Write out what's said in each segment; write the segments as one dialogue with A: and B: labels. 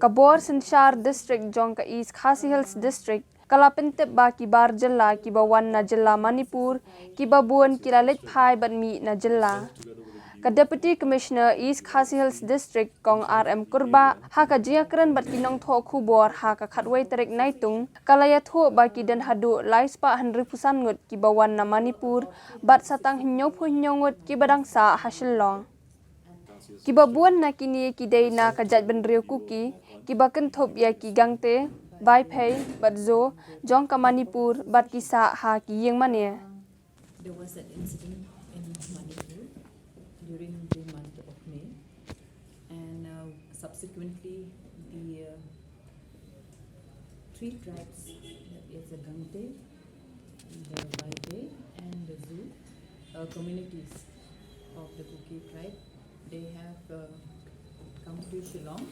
A: Kabor Sinshar District Jonka East Khasi Hills District Kalapintip ba kibar jilla kibawan na jilla Manipur kibabuan kilalit phai badmi na jilla ka Deputy Commissioner East Khasi Hills District kong RM Kurba ha ka jiakran bat kinong tho khubor ha ka khatway tarik naitung kalaya tho ba kidan hadu laispa 100% ngut kibawan na Manipur bat satang hinyo ngut kibadang sa ha Shillong kibabuan na kini kiday na kajat benriu kuki kibakan thop ya ki gangte vai phei bat zo jong ka Manipur bat kisa ha ki yeng mane.
B: There was an incident in Manipur during the month of May, and subsequently the three tribes, that is the Gangte, the Vaipe and the Zoo communities of the Kuki tribe, they have come to Shillong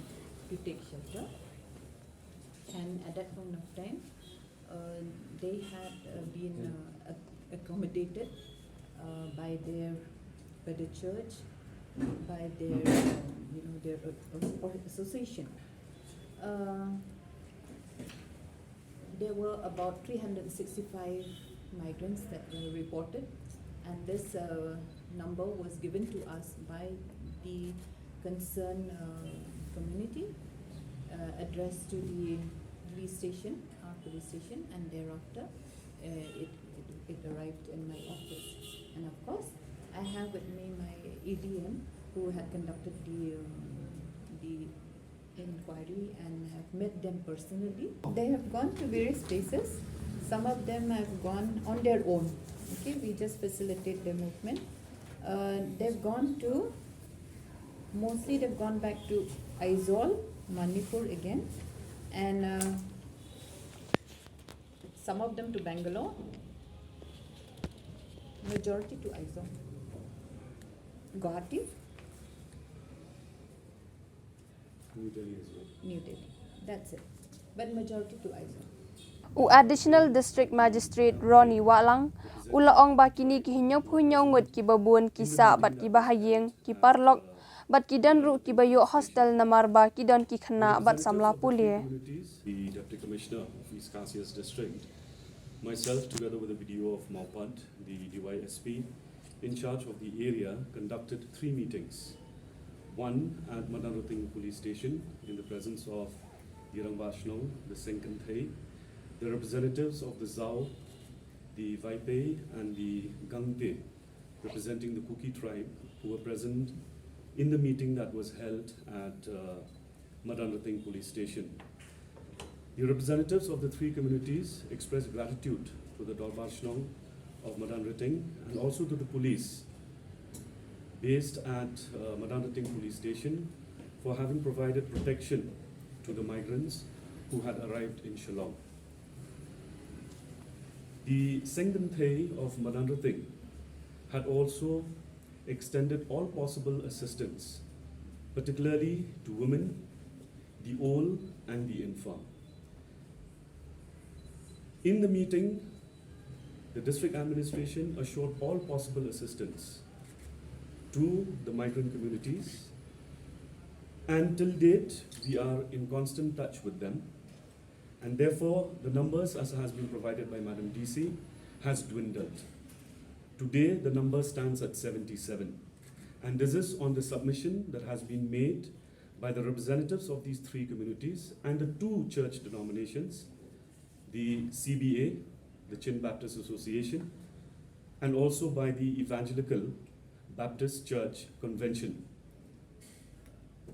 B: to take shelter, and at that point of time they had been accommodated by the church, by their their association. There were about 365 migrants that were reported, and this number was given to us by the concerned community, addressed to the police station, and thereafter it arrived in my office. And of course, I have with me my ADM who had conducted the inquiry and have met them personally. They have gone to various places. Some of them have gone on their own. Okay, we just facilitate their movement. They've gone to, mostly they've gone back to Aizawl, Manipur again, and some of them to Bangalore, majority to Aizawl. Guwahati,
C: New Delhi as well.
B: New Delhi, that's it, but majority to Aizawl.
A: U Additional District Magistrate Ronnie Walang ulaong ba kini kihinyop ngut kibabuan kisa bat kibahayeng kiparlok bat kidan ru kibayo hostel namar ba kidan kikhna bat samla pulie.
C: The Deputy Commissioner of East Khasi Hills District, myself together with the BDO of Maupad, the DYSP, in charge of the area, conducted 3 meetings. One at Madanruting Police Station in the presence of Yerang Vashnong, the Senkanthei, the representatives of the Zao, the Vaipe and the Gangte, representing the Kuki tribe, who were present in the meeting that was held at Madanruting Police Station. The representatives of the 3 communities expressed gratitude to the Dorbarshnong of Madanruting and also to the police based at Madanruting Police Station for having provided protection to the migrants who had arrived in Shillong. The Senkanthei of Madanruting had also extended all possible assistance, particularly to women, the old and the infirm. In the meeting, the district administration assured all possible assistance to the migrant communities, and till date we are in constant touch with them, and therefore the numbers, as has been provided by Madam DC, has dwindled. Today the number stands at 77, and this is on the submission that has been made by the representatives of these 3 communities and the 2 church denominations, the CBA, the Chin Baptist Association, and also by the Evangelical Baptist Church Convention.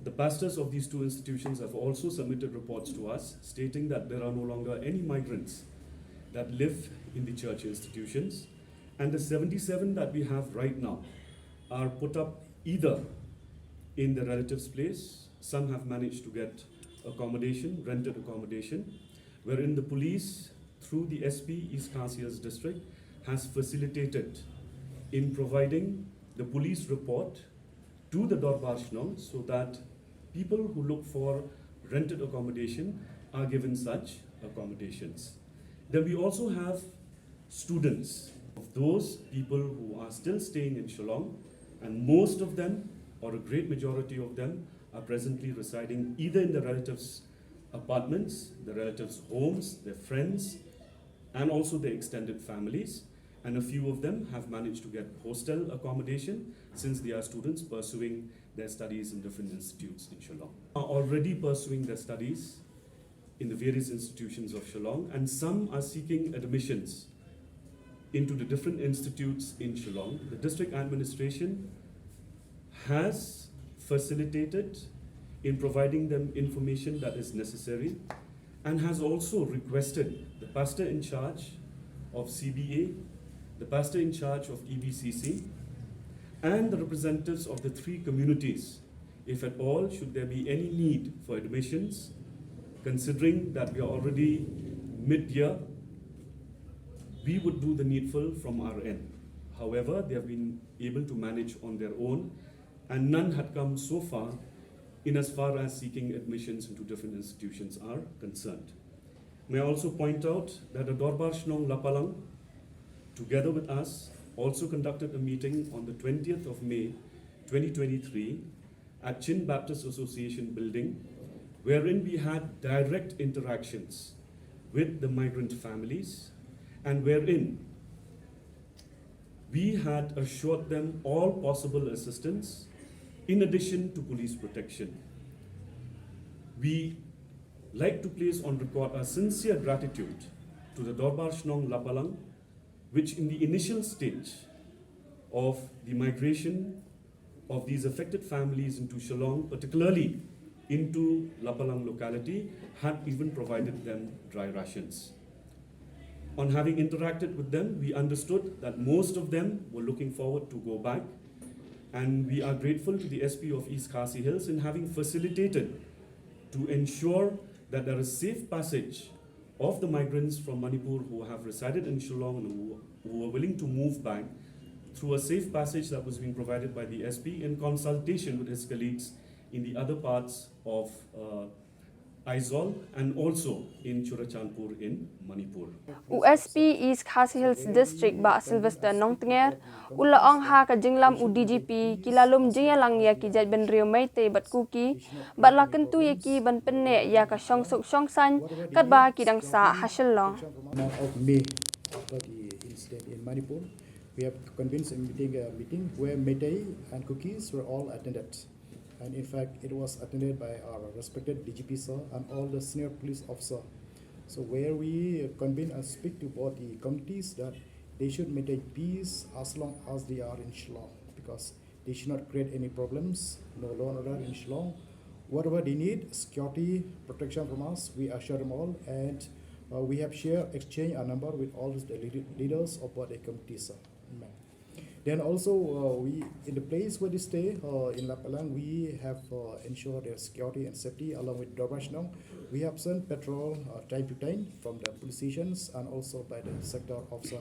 C: The pastors of these 2 institutions have also submitted reports to us stating that there are no longer any migrants that live in the church institutions, and the 77 that we have right now are put up either in the relatives' place. Some have managed to get accommodation, rented accommodation, wherein the police, through the SP East Khasi Hills District, has facilitated in providing the police report to the Dorbarshnong so that people who look for rented accommodation are given such accommodations. Then we also have students of those people who are still staying in Shillong, and most of them, or a great majority of them, are presently residing either in the relatives' apartments, the relatives' homes, their friends, and also their extended families. And a few of them have managed to get hostel accommodation since they are students pursuing their studies in different institutes in Shillong. Are already pursuing their studies in the various institutions of Shillong, and some are seeking admissions into the different institutes in Shillong. The district administration has facilitated in providing them information that is necessary, and has also requested the pastor in charge of CBA, the pastor in charge of EBCC, and the representatives of the three communities, if at all, should there be any need for admissions, considering that we are already mid-year, we would do the needful from our end. However, they have been able to manage on their own, and none had come so far in as far as seeking admissions into different institutions are concerned. May I also point out that the Dorbar Shnong Lapalang, together with us, also conducted a meeting on the 20th of May 2023 at Chin Baptist Association building, wherein we had direct interactions with the migrant families, and wherein we had assured them all possible assistance in addition to police protection. We like to place on record our sincere gratitude to the Dorbar Shnong Lapalang, which in the initial stage of the migration of these affected families into Shillong, particularly into Lapalang locality, had even provided them dry rations. On having interacted with them, we understood that most of them were looking forward to go back, and we are grateful to the SP of East Khasi Hills in having facilitated to ensure that there is safe passage of the migrants from Manipur who have resided in Shillong and who are willing to move back through a safe passage that was being provided by the SP in consultation with his colleagues in the other parts of Aizawl and also in Churachandpur in Manipur.
A: USP East Khasi Hills District ba Sylvester Nongtnger ula ong ha ka jinglam u DGP kilalum jia lang ya ki jaj ben rio mai te bat kuki bat la kentu ya ki ban penne ya ka shong suk shong san kat ba ki dang sa Shillong.
D: Of May, after the incident in Manipur, we have convened a meeting where Meitei and Cookies were all attended. And in fact, it was attended by our respected DGP sir and all the senior police officer. So where we convene and speak to both the communities that they should maintain peace as long as they are in Shillong, because they should not create any problems, no law and order in Shillong. Whatever they need, security, protection from us, we assure them all, and we have exchange a number with all the leaders of both the communities. Then also, we in the place where they stay in Lapalang, we have ensured their security and safety along with Dorbar Shnong. We have sent patrol time to time from the police stations and also by the sector officer,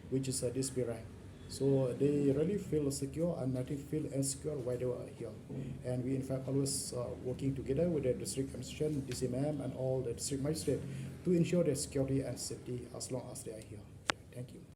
D: which is this rank. So they really feel secure and nothing feel insecure while they are here. And we in fact always working together with the district administration, DCMM and all the district magistrate to ensure their security and safety as long as they are here. Thank you.